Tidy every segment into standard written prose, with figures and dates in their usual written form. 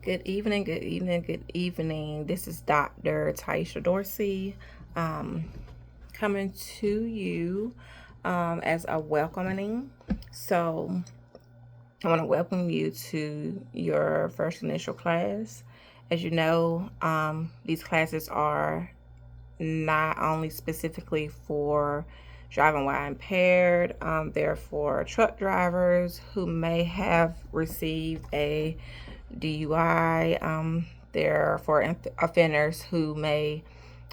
Good evening, good evening, good evening. This is Dr. Taisha Dorsey coming to you as a welcoming. So, I want to welcome you to your first initial class. As you know, these classes are not only specifically for driving while impaired, they're for truck drivers who may have received a DUI. They're for offenders who may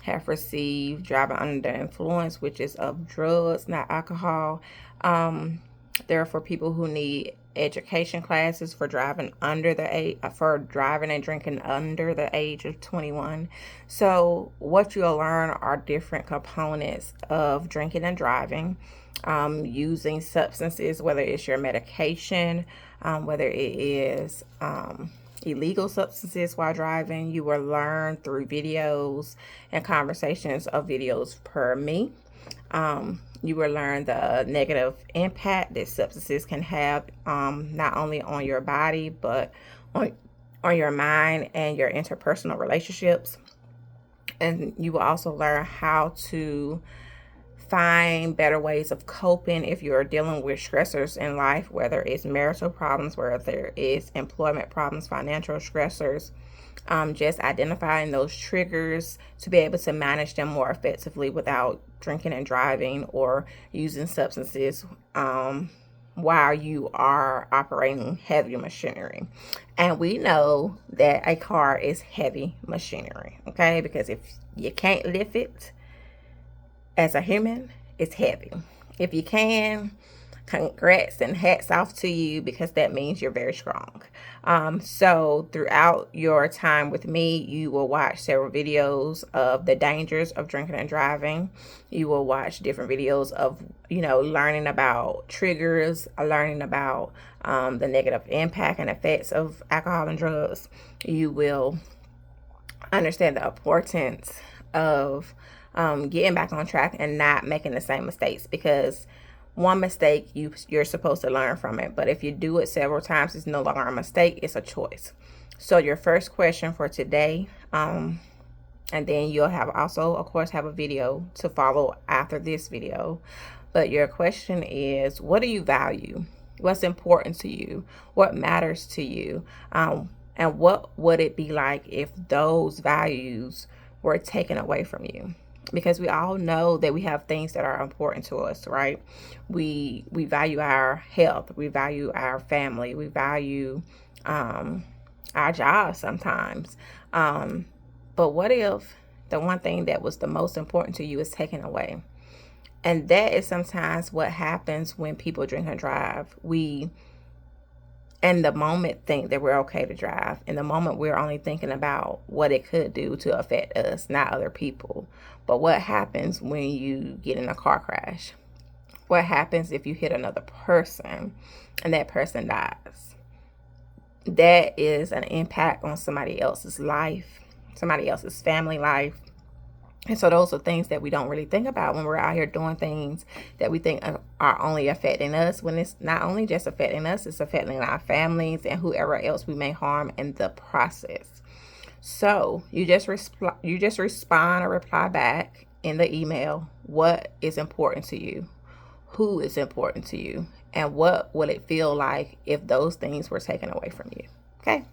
have received driving under the influence, which is of drugs, not alcohol. They're for people who need education classes for driving under the age, for driving and drinking under the age of 21. So what you'll learn are different components of drinking and driving, using substances, whether it's your medication, whether it is illegal substances while driving. You will learn through videos and conversations of videos per me. You will learn the negative impact that substances can have, not only on your body, but on your mind and your interpersonal relationships. And you will also learn how to find better ways of coping if you're dealing with stressors in life, whether it's marital problems, whether it's employment problems, financial stressors. Just identifying those triggers to be able to manage them more effectively without drinking and driving or using substances while you are operating heavy machinery. And we know that a car is heavy machinery, okay? Because if you can't lift it as a human, it's heavy. If you can, congrats and hats off to you, because that means you're very strong. So throughout your time with me, you will watch several videos of the dangers of drinking and driving. You will watch different videos of, learning about triggers, learning about the negative impact and effects of alcohol and drugs. You will understand the importance of getting back on track and not making the same mistakes, because one mistake, you're supposed to learn from it. But if you do it several times, it's no longer a mistake, it's a choice. So your first question for today, and then you'll have also, of course, have a video to follow after this video. But your question is, what do you value? What's important to you? What matters to you? And what would it be like if those values were taken away from you? Because we all know that we have things that are important to us, right? We value our health, we value our family, we value our jobs sometimes. But what if the one thing that was the most important to you is taken away? And that is sometimes what happens when people drink and drive. We, in the moment, think that we're okay to drive. In the moment, we're only thinking about what it could do to affect us, not other people. But what happens when you get in a car crash? What happens if you hit another person and that person dies? That is an impact on somebody else's life, somebody else's family life. And so those are things that we don't really think about when we're out here doing things that we think are only affecting us, when it's not only just affecting us, it's affecting our families and whoever else we may harm in the process. So you just respond or reply back in the email what is important to you, who is important to you, and what would it feel like if those things were taken away from you. Okay?